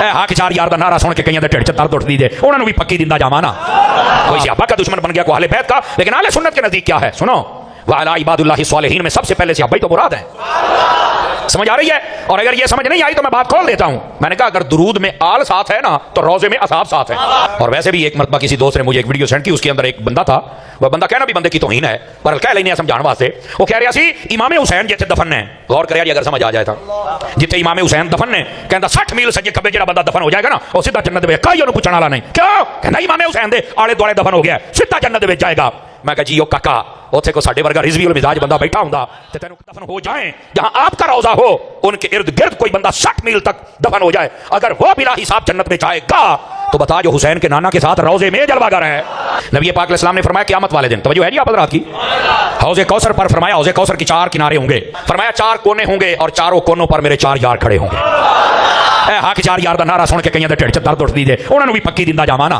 हक चार यार का नारा सुन के कईयों के ढिड च दर्द उठती है, उन्होंने भी पक्की दिंदा जावा ना। कोई सहाबा का दुश्मन बन गया, कोई अहले बैत का, लेकिन अहले सुन्नत के नजदीक क्या है सुनो, वाला इबादुल्लाहि सालिहीन में सबसे पहले सहाबा ही तो मुराद है। समझ आ रही है? और अगर ये समझ नहीं आई तो मैं बात खोल देता हूं। मैंने कहा अगर दुरूद में आल साथ है ना तो रोजे में असाब साथ है। और वैसे भी एक मरतबा किसी दोस्त ने मुझे एक वीडियो सेंड की, उसके अंदर एक बंदा था, वह बंदा कहना भी बंदे की तौहीन है पर कह लेने समझाने वास्ते, वो कह रहा सी इमाम हुसैन जिथे दफन है, गौर करे अगर समझ आ जाए तो, जिथे इमाम हुसैन दफन ने कहता 60 मील सज्जे खब्बे जो बंदा दफन हो जाएगा ना वो सीधा जन्नत में, कई उन्होंने पूछने वाला नहीं, क्यों कहना इमाम हुसैन दे आले दुआले दफन हो गया सीधा जन्नत में जाएगा। मैं कहा जी ओ काका उत्थे को साडे वर्गा रिजवी मिजाज बंदा बैठा हुंदा ते तैनूं दफन हो जाए जहां आपका रौजा हो, उनके इर्द गिर्द कोई बंदा 60 मील तक दफन हो जाए, अगर वो बिला हिसाब जन्नत में जाएगा तो बता जो हुसैन के नाना के साथ रौजे में जलवागर है। नबी पाक अलैहिस्सलाम ने फरमाया क़यामत वाले दिन, तवज्जो है जी आप हज़रात की, हौज़े कौसर पर फरमाया हौज़े कौसर के 4 किनारे होंगे, फरमाया 4 कोने होंगे और चारों कोनों पर मेरे 4 यार खड़े होंगे। हक 4 यार का नारा सुन के कईयों के ढिड च दर्द उठती है, उन्होंने भी पक्की दिंदा जावा ना।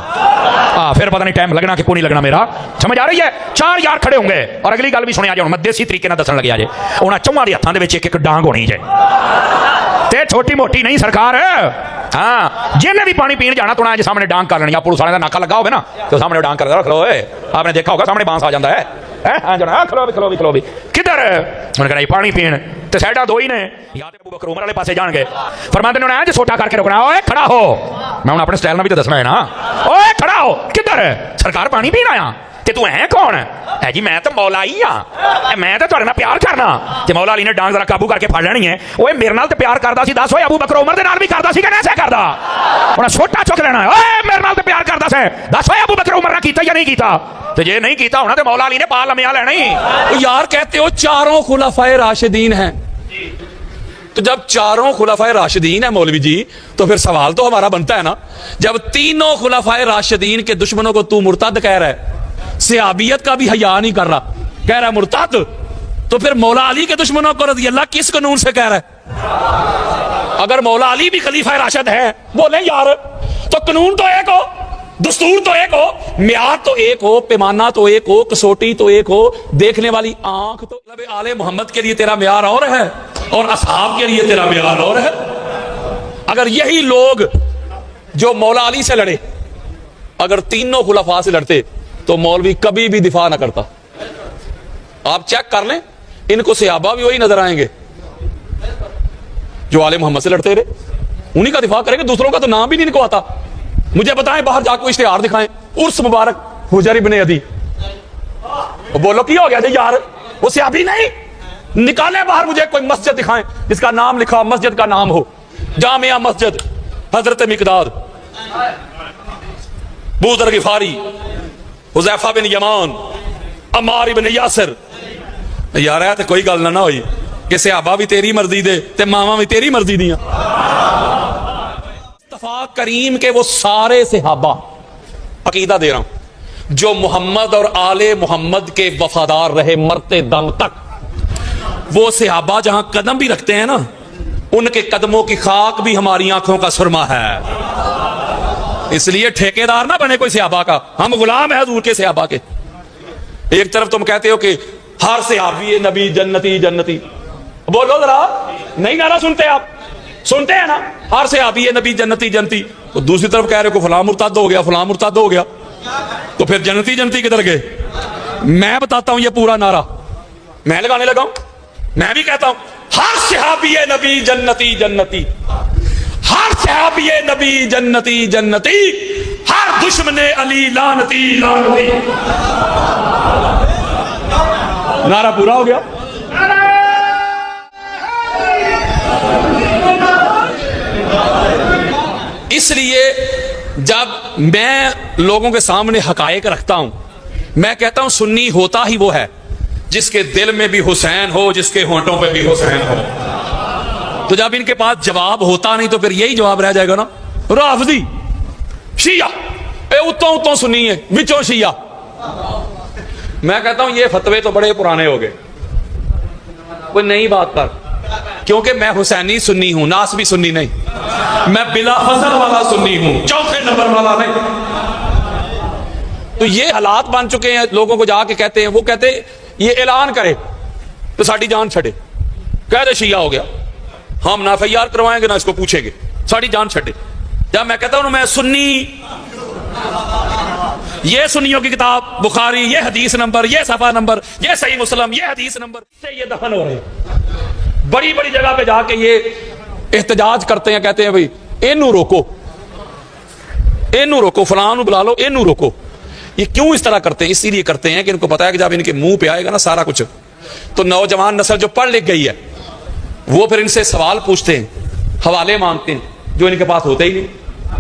फिर पता नहीं टाइम लगना कि नहीं लगना मेरा, समझ आ रही है? 4 यार खड़े होंगे। और अगली गल भी सुनिया जे, मैं देसी तरीके दसन लगे जे, उन्होंने चौहां के हत्थों के एक डांग होनी जे, ते छोटी मोटी नहीं सरकार। हाँ जिन्हें भी पानी पीने जाना तो उन्हें सामने डांग कर लेनी, पुलिस वाले का नाका लगा हो ना तो सामने डांग कर रख लो, आपने देखा होगा सामने बांस आ जाता है, खलो भी किधर उन्होंने कहना पानी पीन, तो साइडा 2 ही ने, या तो अबू बकर उमर वाले पासे जाएंगे, फरमाते ने जो छोटा करके रुकना, ओए खड़ा हो, मैं अपने स्टाइल में भी तो दसना है ना, ओए खड़ा हो किधर सरकार पानी पीन आया, ते तू है कौन है जी? मैं तो मौला ही हाँ, मैं तो तुहाडे नाल प्यार करना। ते मौला अली ने डांग जरा काबू करके फड़ लेनी है, ओए मेरे नाल ते प्यार करदा सी, दस ओए अबू बकर उमर दे नाल भी करदा सी कि नहीं करदा? उन्हें छोटा चुक लेना, ओए मेरे नाल ते प्यार करदा सी, दस ओए अबू बकर उमर ने कीता या नहीं कीता? तो जे नहीं कीता होना तो मौला अली ने पाल लम्या लेना ही। तो यार कहते हो चारों खुलाफाए राशिदीन हैं, तो जब चारों खुलाफाए राशिदीन है मौलवी जी, तो फिर सवाल तो हमारा बनता है ना, जब तीनों खुलाफाए राशिदीन के दुश्मनों को तू मुर्तद कह रहा है, सहाबियत का भी हया नहीं कर रहा, कह रहा है मुर्तद, तो फिर मौला अली के दुश्मनों को रज़ी अल्लाह किस कानून से कह रहा है? अगर मौला अली भी खलीफा राशिद है, बोले यार तो कानून तो एक हो, दस्तूर तो एक हो, म्यार तो एक हो, पैमाना तो एक हो, कसौटी तो एक हो, देखने वाली आंख तो, मतलब आले मोहम्मद के लिए तेरा म्यार और है और असहाब के लिए तेरा म्यार और है। अगर यही लोग जो मौला अली से लड़े अगर तीनों खुलाफा से लड़ते तो मौलवी कभी भी दिफा ना करता। आप चेक कर लें, इनको सहाबा भी वही नजर आएंगे जो आले मोहम्मद से लड़ते रहे, उन्हीं का दिफा करेंगे, दूसरों का तो नाम भी नहीं इनको आता। मुझे बताएं, बाहर जाकर इश्तिहार दिखाएं, उर्स मुबारक हुजर इब्ने अदी, बोलो क्या हो गया जी यार, वो सहाबी नहीं, निकाले बाहर मुझे कोई मस्जिद दिखाएं जिसका नाम लिखा मस्जिद का नाम हो, जामिया मस्जिद हजरत मिकदाद, अबू ज़र गिफारी, हुज़ैफा बिन यमान, अम्मार इब्न यासिर। यार है तो कोई गल ना हुई कि सहाबा भी तेरी मर्जी दे ते मावा भी तेरी मर्जी दियां। मुस्तफा करीम के वो सारे सहाबा, अकीदा दे रहा हूं, जो मोहम्मद और आले मोहम्मद के वफादार रहे मरते दम तक, वो सहाबा जहां कदम भी रखते हैं ना, उनके कदमों की खाक भी हमारी आंखों का सुरमा है। इसलिए ठेकेदार ना बने कोई सहाबा का, हम गुलाम है हजूर के सहाबा के। एक तरफ तुम कहते हो कि हर सहाबी नबी जन्नती जन्नती, बोलो जरा, नहीं नारा सुनते आप? सुनते हैं ना, हर सहाबी नबी जन्नती जन्नती, तो दूसरी तरफ कह रहे हो फलां मुर्तद हो गया, फलां मुर्तद हो गया, तो फिर जन्नती जन्नती किधर गए? मैं बताता हूं ये पूरा नारा, मैं लगाने लगा हूं, मैं भी कहता हूं हर सहाबी नबी जन्नती जन्नती, हर सहाबी नबी जन्नती जन्नती, हर दुश्मने अली लानती लानती। नारा पूरा हो गया। इसलिए जब मैं लोगों के सामने हकायक रखता हूं, मैं कहता हूं सुन्नी होता ही वो है जिसके दिल में भी हुसैन हो, जिसके होंठों पे भी हुसैन हो। तो जब इनके पास जवाब होता नहीं तो फिर यही जवाब रह जाएगा ना, राफजी शिया, उतों उतों सुन्नी है, विचों शिया। मैं कहता हूं ये फतवे तो बड़े पुराने हो गए, कोई नई बात कर, क्योंकि मैं हुसैनी सुन्नी हूं, नास भी सुन्नी नहीं, मैं बिला फजल वाला सुन्नी हूं, चौथे नंबर वाला नहीं। तो ये हालात बन चुके हैं, लोगों को जाके कहते हैं, वो कहते ये ऐलान करे तो साड़ी जान छड़े, कह दे शिया हो गया, हम ना FIR करवाएंगे ना इसको पूछेंगे, साड़ी जान छड़े। जब मैं कहता हूं मैं सुन्नी, ये सुन्नियों की किताब बुखारी, ये हदीस नंबर, ये सफा नंबर, ये सही मुस्लिम, ये हदीस नंबर, से ये दफन हो रहे हैं। बड़ी बड़ी जगह पे जाके ये एहतजाज करते हैं, कहते हैं भाई इनू रोको, इनू रोको, फलां बुला लो, इनू रोको। ये क्यों इस तरह करते हैं? इसीलिए करते हैं कि इनको पता है कि जब इनके मुंह पे आएगा ना सारा कुछ, तो नौजवान नस्ल जो पढ़ लिख गई है वो फिर इनसे सवाल पूछते हैं, हवाले मांगते हैं जो इनके पास होते ही नहीं।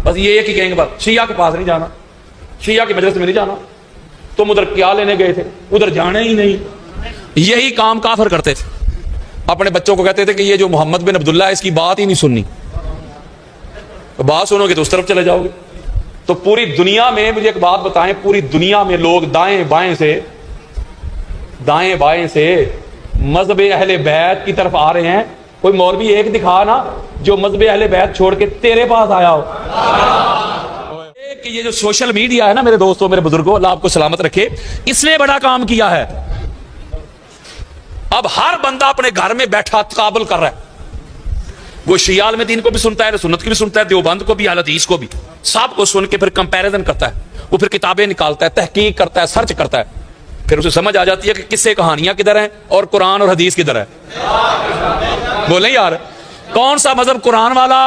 बस ये एक ही कहेंगे, बस शिया के पास नहीं जाना, शिया की मजलिस में नहीं जाना, तुम उधर क्या लेने गए थे, उधर जाना ही नहीं। यही काम काफिर करते थे। अपने बच्चों को कहते थे कि ये जो मोहम्मद बिन अब्दुल्ला है इसकी बात ही नहीं सुननी, तो बात सुनोगे तो उस तरफ चले जाओगे। तो पूरी दुनिया में मुझे एक बात बताएं, पूरी दुनिया में लोग दाएं बाएं से मजहब अहले बैत की तरफ आ रहे हैं। कोई मौलवी एक दिखा ना जो मजहब अहले बैत छोड़ के तेरे पास आया हो। कि ये जो सोशल मीडिया है ना मेरे दोस्तों, मेरे बुजुर्गों, अल्लाह आपको सलामत रखे, इसने बड़ा काम किया है। अब हर बंदा अपने घर में बैठा तकाबुल कर रहा है। वो शियाल में दीन को भी सुनता है, सुन्नत की भी सुनता है, देवबंद को भी, अहले हदीस को भी, सब को सुन के फिर कंपैरिजन करता है। वो फिर किताबें निकालता है, तहकीक करता है, सर्च करता है, फिर उसे समझ आ जाती है कि किस्से कहानियां किधर हैं और कुरान और हदीस किधर है। बोले यार कौन सा मजहब कुरान वाला,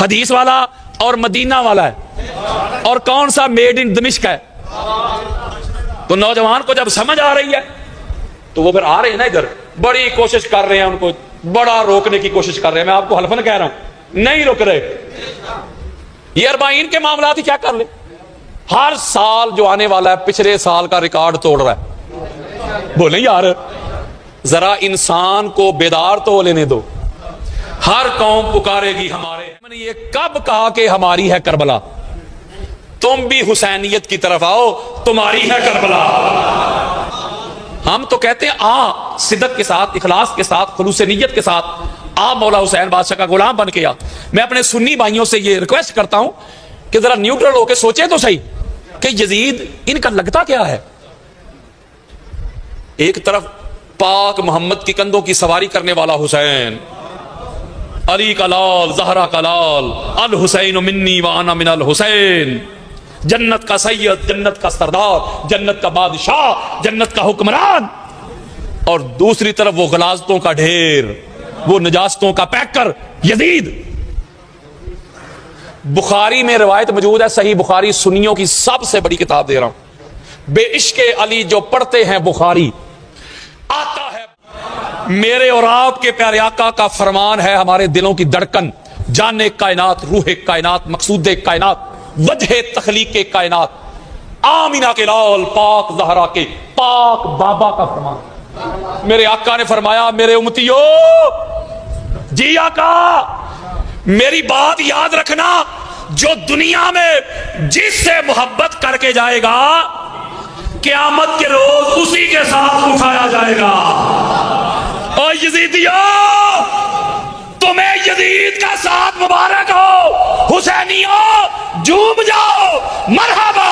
हदीस वाला और मदीना वाला है, और कौन सा मेड इन दमिश्क है। तो नौजवान को जब समझ आ रही है तो वो फिर आ रहे हैं ना इधर, बड़ी कोशिश कर रहे हैं, उनको बड़ा रोकने की कोशिश कर रहे हैं। मैं आपको हल्फन कह रहा हूं, नहीं रुक रहे। ये अरबाइन के मामला ही क्या कर ले, हर साल जो आने वाला है पिछले साल का रिकॉर्ड तोड़ रहा है। बोले यार जरा इंसान को बेदार तो लेने दो। हर कौम पुकारेगी हमारे, मैंने ये कब कहा कि हमारी है करबला? तुम भी हुसैनियत की तरफ आओ, तुम्हारी है करबला। हम तो कहते हैं आ सिद्दत के साथ, इखलास के साथ, खुलूस नियत के साथ आ मौला हुसैन बादशाह का गुलाम बन के आ। मैं अपने सुन्नी भाइयों से ये रिक्वेस्ट करता हूं कि जरा न्यूट्रल होकर सोचे तो सही कि यजीद इनका लगता क्या है। एक तरफ पाक मोहम्मद की कंधों की सवारी करने वाला हुसैन, अली का लाल, जहरा का लाल, अल हुसैन मिन्नी व अना मिनल हुसैन, जन्नत का सैयद, जन्नत का सरदार, जन्नत का बादशाह, जन्नत का हुक्मरान। और दूसरी तरफ वो गलाजतों का ढेर, वो नजास्तों का पैकर यजीद। बुखारी में रिवायत मौजूद है, सही बुखारी सुन्नियों की सबसे बड़ी किताब दे रहा हूं। बेइश्के अली जो पढ़ते हैं बुखारी, आता है मेरे और आपके प्यारे आका का फरमान है, हमारे दिलों की धड़कन, जाने कायनात, रूह कायनात, मकसूद कायनात, वजह तखलीक कायनात, आमिना के लाल, पाक जहरा के पाक बाबा का फरमान। मेरे आका ने फरमाया, मेरे उम्मतियों, जी आका मेरी बात याद रखना, जो दुनिया में जिससे मोहब्बत करके जाएगा क़यामत के रोज उसी के साथ उठाया जाएगा। और यजीदियों, तुम्हें यजीद का साथ मुबारक हो। हुसैनियों झूम जाओ, मरहबा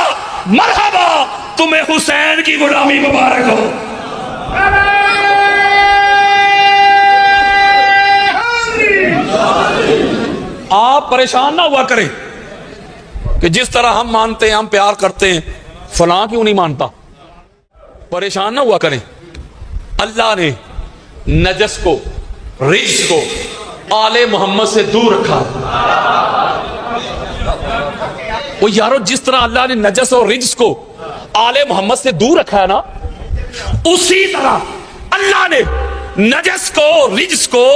मरहबा, तुम्हें हुसैन की गुलामी मुबारक हो। आप परेशान ना हुआ करें कि जिस तरह हम मानते हैं, हम प्यार करते हैं, फलां क्यों नहीं मानता। परेशान ना हुआ करें। अल्लाह ने नजस को, रिज्स को आले मोहम्मद से दूर रखा। वो यारो जिस तरह अल्लाह ने नजस और रिज्स को आले मोहम्मद से दूर रखा है ना, उसी तरह अल्लाह ने नजस को, रिज्स को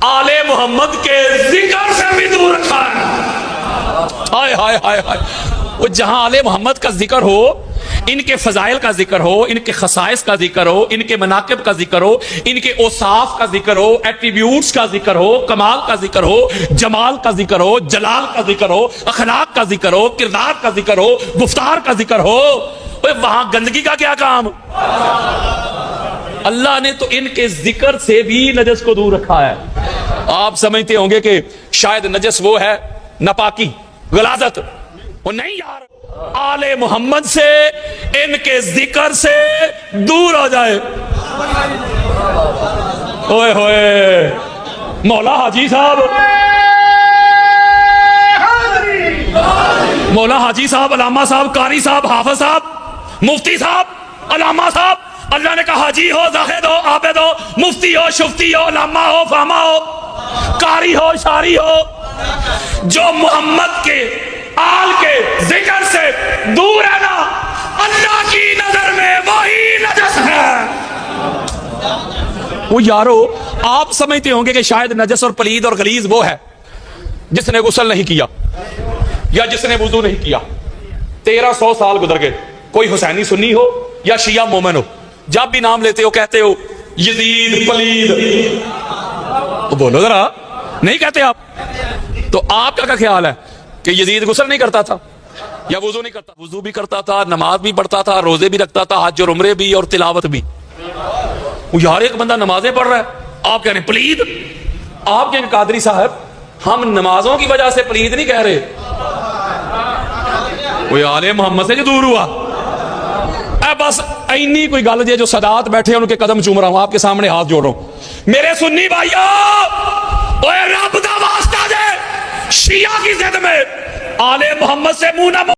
आले मोहम्मद के जिक्र से भी दूर रखा है। हाय हाय हाय हाय। वो जहां आले मोहम्मद का जिक्र हो, इनके फजाइल का जिक्र हो, इनके खसाइस का जिक्र हो, इनके मनाकिब का जिक्र हो, इनके औसाफ का जिक्र हो, एट्रीब्यूट्स का जिक्र हो, कमाल का जिक्र हो, जमाल का जिक्र हो, जलाल का जिक्र हो, अखलाक का जिक्र हो, किरदार का जिक्र हो, गुफ्तार का जिक्र हो, वहां गंदगी का क्या काम। अल्लाह ने तो इनके जिक्र से भी नजस को दूर रखा है। आप समझते होंगे कि शायद नजस वो है नापाकी, गलाजत। वो नहीं यार, आले मोहम्मद से, इनके जिक्र से दूर हो जाए। ओए होए मौला हाजी साहब, हाजी साहब, अलामा साहब, कारी साहब, हाफिज साहब, मुफ्ती साहब, अलामा साहब। अल्लाह ने कहा हाजी हो, जाहिद हो, आबिद हो, मुफ्ती हो, शुफ्ती हो, अलामा हो, फामा हो, कारी हो, शारी हो, जो मोहम्मद के आल के जिक्र से दूर है ना, अल्लाह की नजर में वही नजस है। वो यारो, आप समझते होंगे कि शायद नजस और पलीद और गलीज वो है जिसने गुस्ल नहीं किया या जिसने वुजू नहीं किया। 1300 साल गुजर गए, कोई हुसैनी सुन्नी हो या शिया मोमिन हो, जब भी नाम लेते हो कहते हो यजीद पलीद। तो बोलो जरा, नहीं कहते आप? तो आपका क्या ख्याल है कि यजीद गुस्ल नहीं करता था या वुजू नहीं करता? वुजू भी करता था, नमाज भी पढ़ता था, रोजे भी रखता था, हज और उम्रे भी और तिलावत भी। वो यार एक बंदा नमाजें पढ़ रहा है, आप कह रहे पलीद। आप कहेंगे कादरी साहब हम नमाजों की वजह से पलीद नहीं कह रहे, वो आले मोहम्मद से जो दूर हुआ। बस इन्नी कोई गल जो सदात बैठे उनके कदम चूम रहा हूं, आपके सामने हाथ जोड़ रहा हूं। मेरे सुन्नी भाइयों, ओए रब दा वास्ता दे, शिया की जिद में आले मोहम्मद से मुंह ना